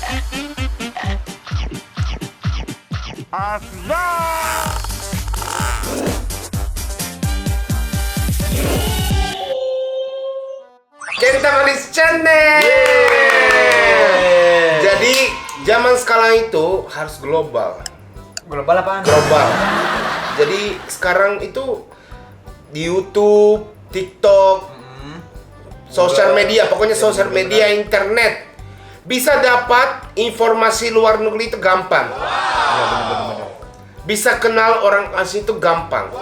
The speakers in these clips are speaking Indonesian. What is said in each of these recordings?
Kenta Manis Channel. Jadi zaman sekarang itu harus global. Global apaan? Global. Jadi sekarang itu di YouTube, TikTok, sosial media, pokoknya sosial media, internet bisa dapat informasi luar negeri itu gampang. Ya, bener. Bisa kenal orang asing itu gampang.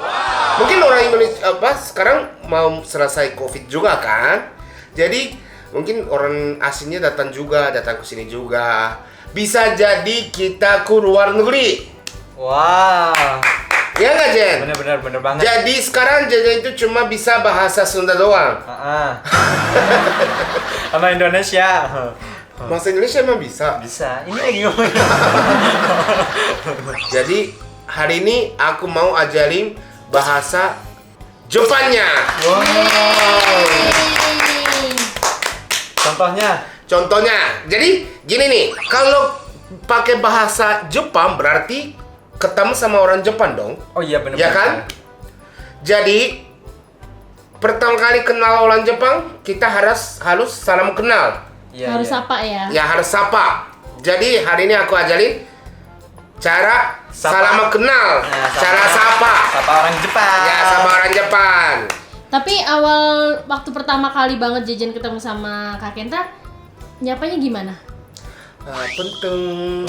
Mungkin orang Indonesia sekarang mau selesai COVID juga kan? Jadi mungkin orang asingnya datang ke sini juga. Bisa jadi kita ke luar negeri. Wah. Ya nggak, Jen? Bener banget. Jadi sekarang Jen itu cuma bisa bahasa Sunda doang. Sama Indonesia. Bahasa Indonesia emang bisa. Bisa. Ini lagi ngomongin. Jadi hari ini aku mau ajarin bahasa Jepangnya. Wow. Contohnya. Jadi gini nih, kalau pakai bahasa Jepang berarti ketemu sama orang Jepang dong. Oh iya bener. Ya kan? Jadi pertama kali kenal orang Jepang, kita harus salam kenal. Iya, Harus iya. sapa ya. Ya harus sapa. Jadi hari ini aku ajarin cara Sapa. salam kenal, cara sapa. Sapa orang Jepang. Ya, sama orang Jepang. Tapi awal waktu pertama kali banget Jejen ketemu sama Kak Kenta, nyapanya gimana? Punten.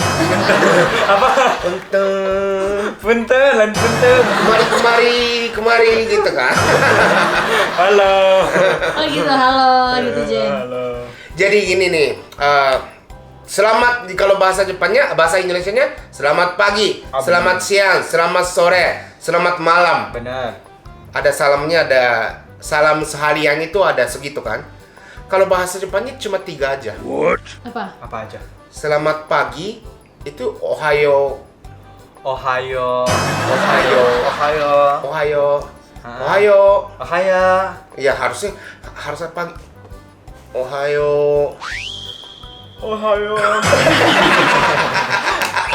Apa? Punten. Punten. Kemari gitu kan. Halo. Oh gitu, halo gitu Jen. Halo. Jadi gini nih, selamat kalau bahasa Jepangnya, bahasa Indonesianya selamat pagi, selamat siang, selamat sore, selamat malam. Benar. Ada salamnya, ada salam seharian itu ada segitu kan. Kalau bahasa Jepangnya cuma 3 aja. Apa aja? Selamat pagi itu ohayo, Ohayo. ya harusnya pagi. Ohayo.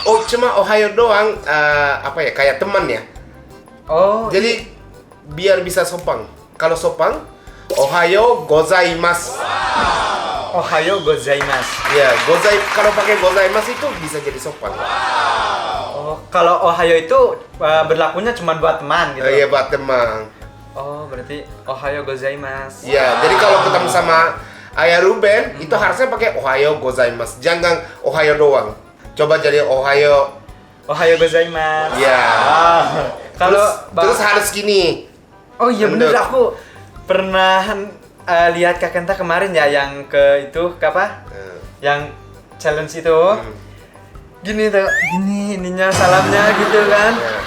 Oh, cuma ohayo doang, kayak teman ya. Oh. Jadi biar bisa sopan. Kalau sopan, ohayo gozaimasu. Ohayo gozaimasu. Ya, kalau pakai gozaimasu itu bisa jadi sopan. Oh, kalau ohayo itu berlakunya cuma buat teman gitu. Iya, buat teman. Oh, berarti ohayo gozaimasu. Ya, jadi kalau ketemu sama Ayah Ruben, itu harusnya pakai ohayo gozaimasu. Jangan ohayo doang. Coba jadi ohayo. Ohayo gozaimasu. Ya. Kalau terus harus gini. Oh iya bener, Bener. aku pernah lihat Kak Kenta kemarin ya yang ke itu ke apa? Yang challenge itu. Gini tuh, ininya salamnya gitu kan. Ya.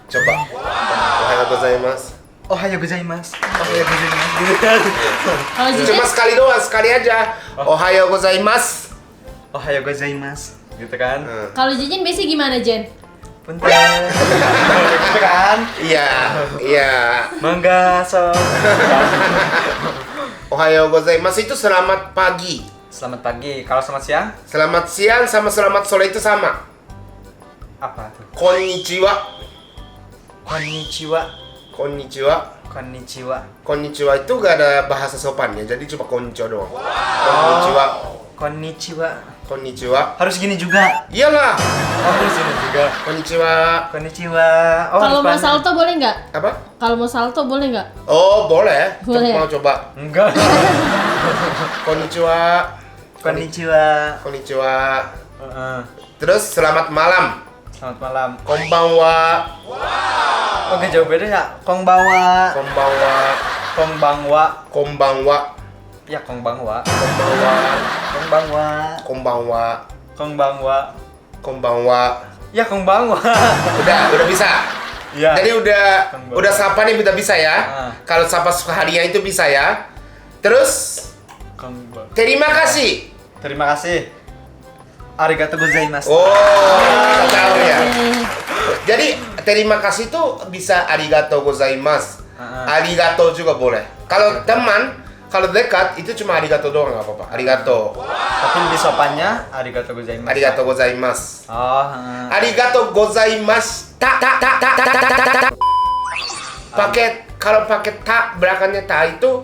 Coba. Ohayo gozaimasu. Ohayo gozaimasu. Ohayo gozaimasu gitu kan. Kalau Jejen, Cuma sekali doang, sekali aja. Ohayo gozaimasu. Ohayo gozaimasu gitu kan. kalau Jejen biasanya gimana Jen? Punten. Gitu kan. Iya. Mangga so. Ohayo gozaimasu itu selamat pagi. Selamat pagi. Kalau selamat siang? Selamat siang sama selamat sore itu sama. Apa tuh? Konnichiwa. Konnichiwa. Konnichiwa. Konnichiwa. Konnichiwa itu gak ada bahasa sopannya, jadi cuma konnichiwa doang. Konnichiwa. Konnichiwa. Konnichiwa. Harus gini juga. Iyalah. Oh, harus gini juga. Konnichiwa. Konnichiwa. Oh, Kalau mau harus pandai. salto boleh nggak? Apa? Kalau mau salto boleh nggak? Oh, boleh. Boleh. Mau coba. Enggak. Konnichiwa. Konnichiwa. Konnichiwa. Heeh. Terus selamat malam. Selamat malam. Konbanwa. Oke, jauh beda ya. Konbanwa. Konbanwa. Konbanwa. Konbanwa. Ya, konbanwa. Konbanwa. Konbanwa. Konbanwa. Konbanwa. Konbanwa. Ya, konbanwa. Udah bisa. Ya. Jadi Konbanwa. udah sapa nih udah bisa ya. Kalau sapa seharian itu bisa ya. Terus Konbanwa. terima kasih. Terima kasih. Arigatou gozaimasu. Oh, tahu ya. Jadi terima kasih itu bisa arigatou gozaimasu. Arigatou juga boleh. Kalau teman, kalau dekat itu cuma arigato doang nggak apa-apa. Arigato. Tapi lebih sopannya arigato gozaimasu. Arigato gozaimasu. Oh, Arigato gozaimasu. Ta. Kalau pakai ta belakangnya ta itu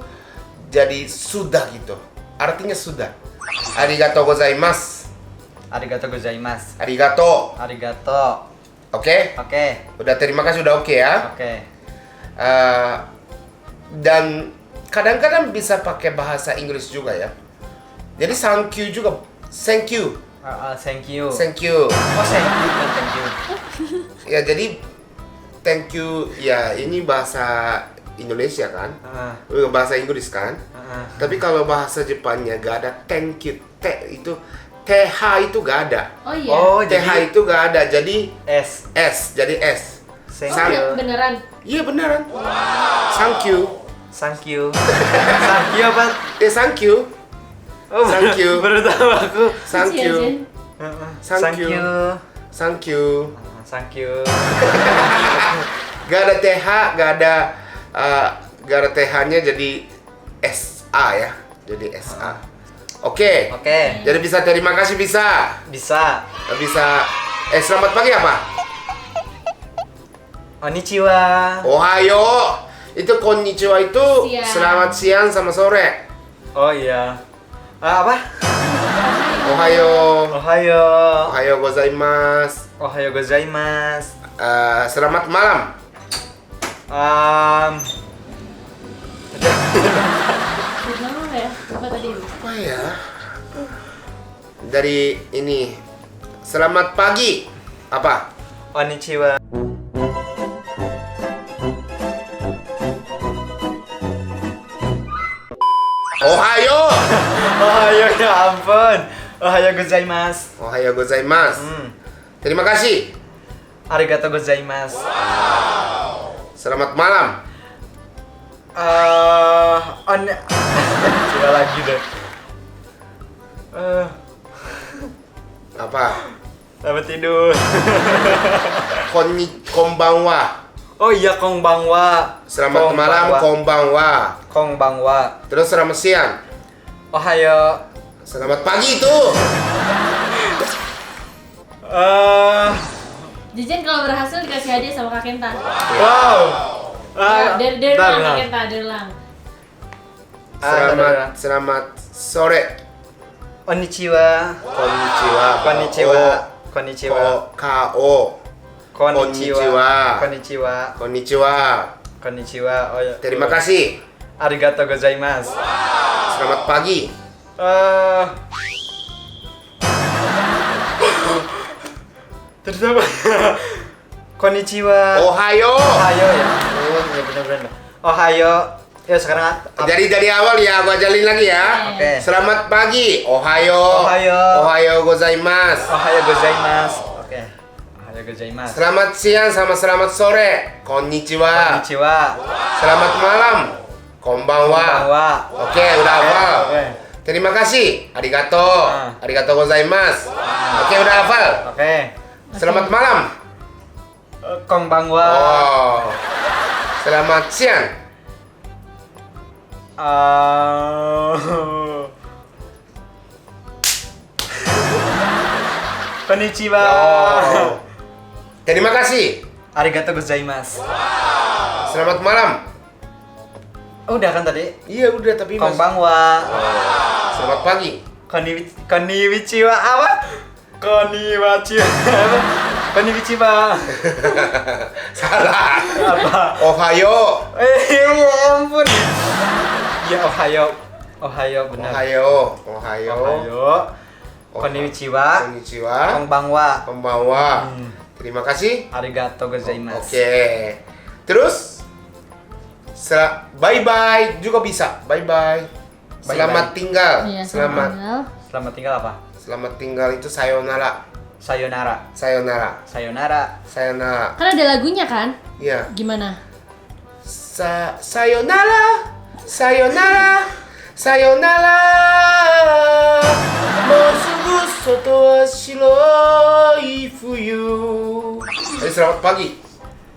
jadi sudah gitu. Artinya sudah. Arigato gozaimasu. Arigato gozaimasu. Arigato. Arigato. Oke? Oke. Udah terima kasih udah oke ya. Oke. Dan kadang-kadang bisa pakai bahasa Inggris juga ya. Jadi thank you juga. Thank you. Thank you. Thank you. Oh, thank you bukan thank you. Ya jadi thank you ya ini bahasa Indonesia kan. Bahasa Inggris kan. Tapi kalau bahasa Jepangnya gak ada thank you. Itu TH itu gak ada. Oh iya. Oh, TH jadi itu gak ada. Jadi S. jadi S. Thank Oh, you. beneran. Iya beneran. Thank you. Thank you. Thank you apa? Thank you. Oh, Thank you. Baru tahu aku. Thank Lucu ya, you. Jen. Thank you. Thank you. Thank you. Gak ada TH, gak ada TH-nya jadi SA ya. Jadi SA. Oke. Oke. Jadi bisa terima kasih bisa. Bisa. Bisa. Selamat pagi apa? Konnichiwa. Ohayo. Itu konnichiwa itu Siang. selamat siang sama sore. Oh iya. Apa? Ohayo. Ohayo. Ohayo gozaimasu. Ohayo gozaimasu. Selamat malam. Gimana ya? Apa tadi? Apa ya? Dari ini. Selamat pagi. Apa? Konnichiwa. Ohayo. Ohayo ya ampun. Ohayo gozaimasu. Ohayo gozaimasu. Terima kasih. Arigato gozaimasu. Selamat malam. Coba lagi deh. Apa? Selamat tidur. Konbanwa. Oh iya, konbanwa. Selamat malam, konbanwa. Konbanwa. Terus selamat siang. Ohayo. Selamat pagi itu. Jejen kalau berhasil dikasih hadiah sama Kak Kenta. Wow. Dari ulang Kak Kenta, dari ulang. Selamat sore. Konnichiwa. Konnichiwa. Konnichiwa. Konnichiwa. Ko. Konnichiwa. Konnichiwa. Konnichiwa. Konnichiwa. Oh ya. Terima kasih. Arigato gozaimasu. Selamat pagi. Terus apa? Konnichiwa. Ohayo. Ohayo ya. Oh, ya benar-benar. Ohayo. Ya sekarang Jadi dari awal ya, aku ajalin lagi ya. Oke. Selamat pagi. Ohayo. Ohayo. Ohayo gozaimasu. Ohayo gozaimasu. Oke. Ohayo gozaimasu. Selamat siang sama selamat sore. Konnichiwa. Konnichiwa. Selamat malam. Konbanwa. Konbanwa. Oke, udah hafal. Oke. Terima kasih. Arigato. Arigato gozaimasu. Oke, udah hafal. Oke. Selamat malam. Konbanwa. Oh. Selamat siang. Konnichiwa. Oh. Terima kasih. Arigato gozaimasu. Selamat malam. Oh, udah kan tadi? Iya udah tapi mas. Konbanwa. Selamat pagi. Konnichiwa apa? Konnichiwa. Konnichiwa. Salah. Apa? Ohayo. Ya ampun. Ya Ohayo. Ohayo benar. Ohayo. Ohayo. Ohayo. Konnichiwa. Konnichiwa. Konbanwa. Konbanwa. Terima kasih. Arigato gozaimasu. Oke. Terus bye bye juga bisa. Bye bye. Selamat tinggal. Iya, Selamat. Selamat tinggal apa? Selamat tinggal itu sayonara. Sayonara. Sayonara. Sayonara. Sayonara. Kan ada lagunya kan? Iya. Gimana? Sayonara. Sayonara. Sayonara. Mosugu soto wa shiroi fuyu. Selamat pagi.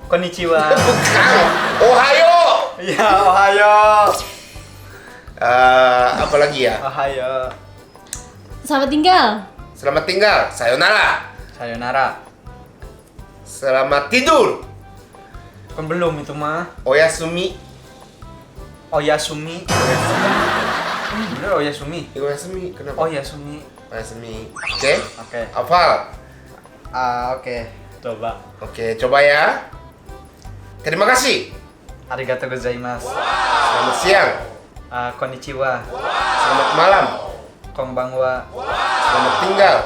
Konnichiwa. Bukan. Ohayo. Ya, Ohayo. Apa lagi ya? Ohayo. Selamat tinggal. Selamat tinggal, sayonara. Sayonara. Selamat tidur, Kan belum itu mah. oyasumi. Oyasumi. Bener Oyasumi. Oyasumi, kenapa? Oyasumi. Oyasumi. Oke? Oke. Hafal. Oke. Coba. Oke, coba ya. Terima kasih. Arigatou gozaimasu. Selamat siang. Konnichiwa. Selamat malam. Konbanwa. Selamat tinggal.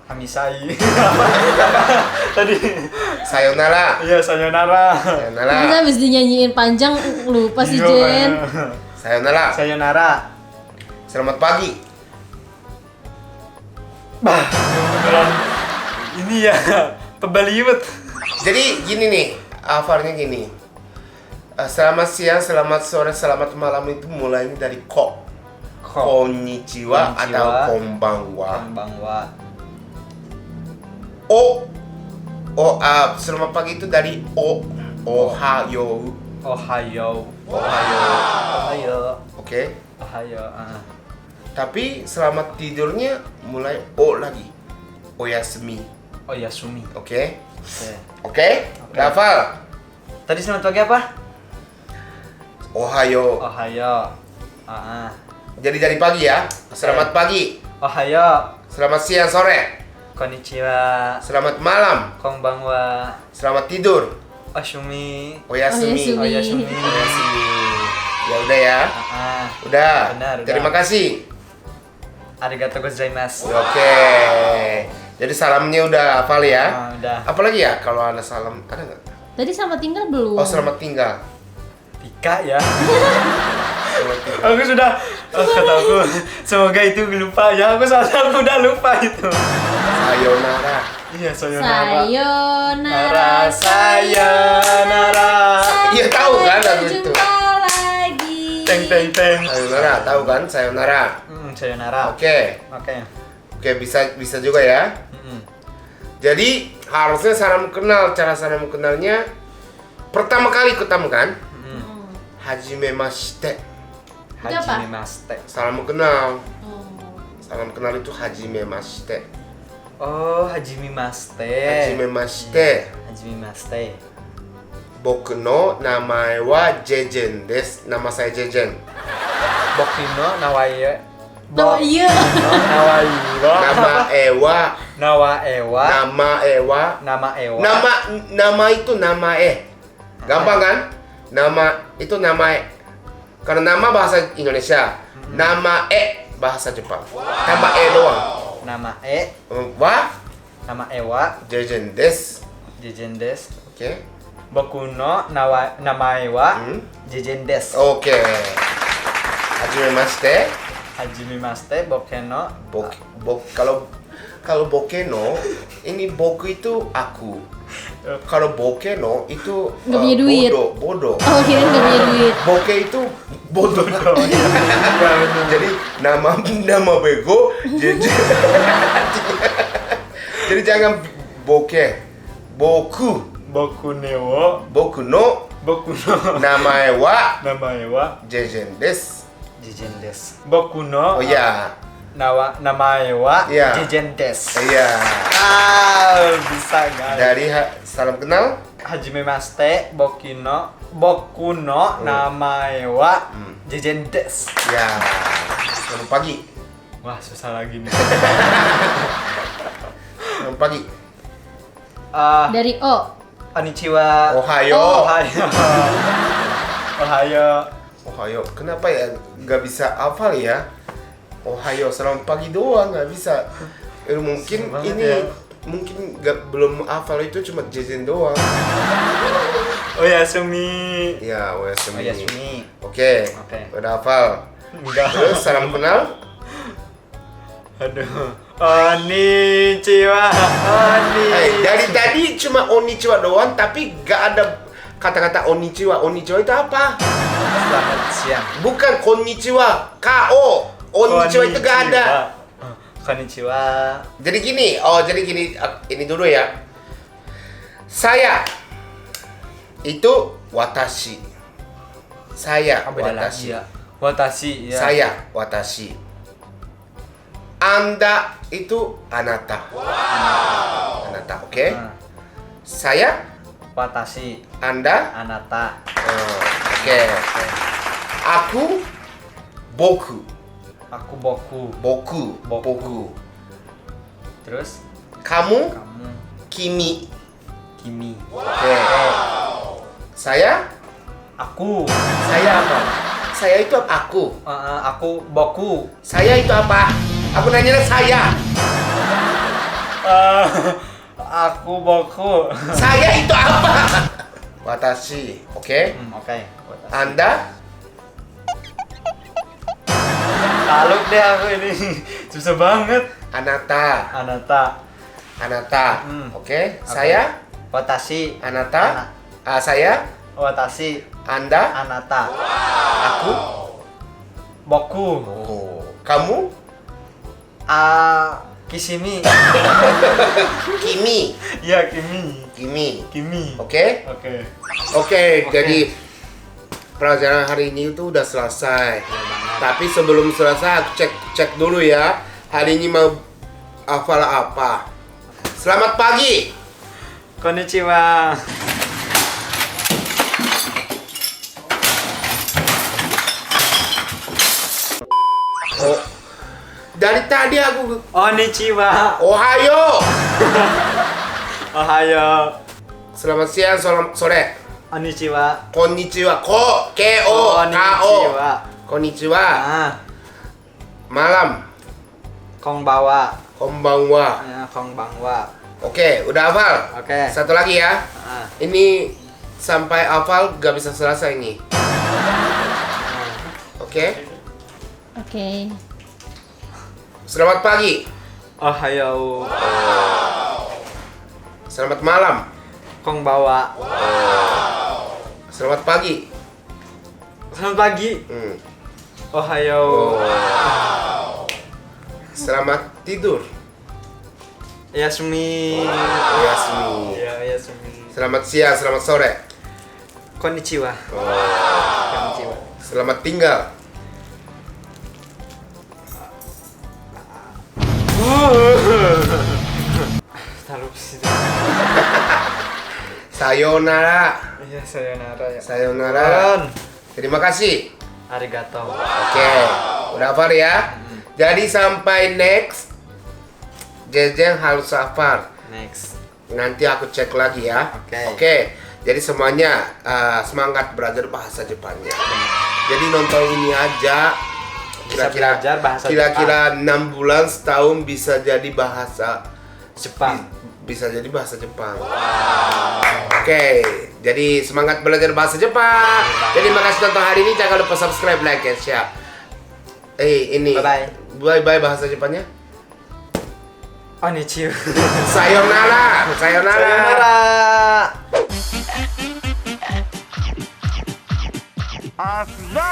Hamisai. Tadi. Sayonara. Iya, sayonara. Sayonara. Masa habis dinyanyiin panjang lupa sih Iya, Jen. Sayonara. Sayonara. Selamat pagi. Bah, beneran ini ya pebaliwet. Jadi gini nih, hafalnya gini. Selamat siang, selamat sore, selamat malam itu mulainya dari ko. Konnichiwa atau konbanwa. Konbanwa. Selamat pagi itu dari ohayo. Ohayo. Ohayo. Ohayo. Oke. Ohayo. Tapi selamat tidurnya mulai o lagi. Oyasumi. Oyasumi. Oke. Oke. Oke? Udah hafal? Tadi selamat pagi apa? Ohayo. Ohayo. Jadi dari pagi ya. Selamat pagi. Ohayo. Selamat siang, sore. Konnichiwa. Selamat malam. Konbanwa. Selamat tidur. Oshumi. Oyasumi. Oyasumi. Oyasumi. Ya udah ya. Udah. Benar, udah. Terima kasih. Arigatou gozaimasu. Oke. Jadi salamnya udah hafal ya. Udah. Apalagi ya kalau ada salam ada nggak? Tadi selamat tinggal belum? Oh, selamat tinggal. Tika ya. Selamat tinggal. Aku sudah kata aku semoga itu lupa ya. Aku udah lupa itu. Sayonara. Iya, sayonara. Sayonara. Sayonara. Iya tahu kan lagu itu. Jumpa lagi. Teng teng teng. Sayonara, tahu kan? Sayonara. Sayonara. Oke. Oke. Oke, bisa juga ya. Jadi harusnya salam kenal, cara salam kenalnya pertama kali ketemu kan? Hajimemashite. Itu apa? Hajimemashite. Salam kenal. Oh. Salam kenal itu hajimemashite. Oh, hajimemashite. Hajimemashite. Hajimemashite. Boku no namae wa Jejen desu. Nama saya Jejen. Boku no nawaye. Nama iya. Nama Ewa. Nama Ewa. Nama Ewa. Nama Ewa. Nama itu nama gampang kan? Nama itu nama karena nama bahasa Indonesia. Nama bahasa Jepang. Tambah doang. Nama E. Wa Nama Ewa. Jejen desu. Jejen desu. Oke. Boku no namae wa Jejen desu. Oke. Hajimemashite. Hajimemashite boku no. Kalau bokeno ini boku itu aku. Kalau bokeno itu Nggak punya duit. bodoh. Oh, kirain nggak punya duit. Boke itu bodoh. Jadi nama bego jadi jangan boke. Boku no namae wa Namae wa Jejen desu. Jejen desu. Boku no Oh ya. namae wa Iya. Jejen desu. Iya. Bisa guys. Dari salam kenal Hajimemashite boku no namae wa Jejen desu. ya. Selamat pagi. Wah, susah lagi nih. Selamat pagi. Dari O. Konnichiwa. Ohayo. Ohayo. Ohayo. Ohayo. Kenapa ya nggak bisa hafal ya? Ohayo, selamat pagi doang nggak bisa. Mungkin Susah banget ini ya. mungkin belum hafal itu cuma Jejen doang. Oyasumi. Ya, oyasumi. Oyasumi. Oke. Oke. Udah hafal. Enggak. Terus salam kenal. Aduh. Konnichiwa. Dari tadi cuma Onichiwa doang, tapi gak ada kata-kata Onichiwa. Onichiwa itu apa? Selamat siang. Bukan Konnichiwa. K.O. Onichiwa itu gak ada. Konnichiwa. Jadi gini, ini dulu ya. Saya itu watashi. Saya Beda watashi. lagi ya. Watashi ya. Saya watashi. Anda itu anata. Anata, oke? Ah. Saya, Watashi. Anda, Anata. oke. Aku, boku. Aku boku. Boku, Boku. boku. Terus Kamu, kamu kimi. Kimi. Oke. Saya, Aku. saya apa? Saya itu aku. Aku boku. Saya itu apa? Aku nanya saya. Aku boku. Saya itu apa? Watashi, oke? Oke. Watashi. Anda, Taluk deh aku ini. Susah banget. anata. Anata. Anata, Hmm. oke? Saya, Watashi. anata. Saya, Watashi. Anda, Anata. aku. Boku. Oh, kamu, Kishimi. kimi. Iya, Kimi. Kimi, Kimi. oke? Oke. Oke, jadi pelajaran hari ini itu udah selesai. Tapi sebelum selesai aku cek dulu ya. Hari ini mau hafal apa? Selamat pagi. Konnichiwa. Oh, dari tadi aku Konnichiwa. Ohayo. Ohayo. Selamat siang, sore. Konnichiwa. Konnichiwa. Ko. Konnichiwa. Konnichiwa. Malam. Konbawa. Konbanwa. Konbanwa. Oke, udah hafal? Oke. Satu lagi ya. Ah. Ini sampai hafal gak bisa selesai nih. Oke. Oke. Selamat pagi. Ohayo. Selamat malam. Konbawa. Selamat pagi. Selamat pagi. Ohayo. Selamat tidur. Yasumi. Yasmi. Ya, Yasumi. Selamat siang, selamat sore. Konnichiwa. Konnichiwa. Selamat tinggal. Taruh situ. Sayonara. Iya, sayonara ya. Sayonara. Terima kasih. Arigato. Oke, udah hafal ya. Jadi sampai next. Jejeng harus hafal. Next. Nanti aku cek lagi ya. Oke. Oke. Jadi semuanya semangat belajar bahasa Jepangnya. Jadi nonton ini aja. Bisa belajar bahasa Kira-kira 6 bulan setahun bisa jadi bahasa Jepang. Bisa jadi bahasa Jepang. Oke. Jadi semangat belajar bahasa Jepang. Jadi makasih nonton hari ini. Jangan lupa subscribe, like, and share. Ini. Bye-bye. Bye-bye bahasa Jepangnya. Konnichiwa. Sayonara. Sayonara. Sayonara. Asda!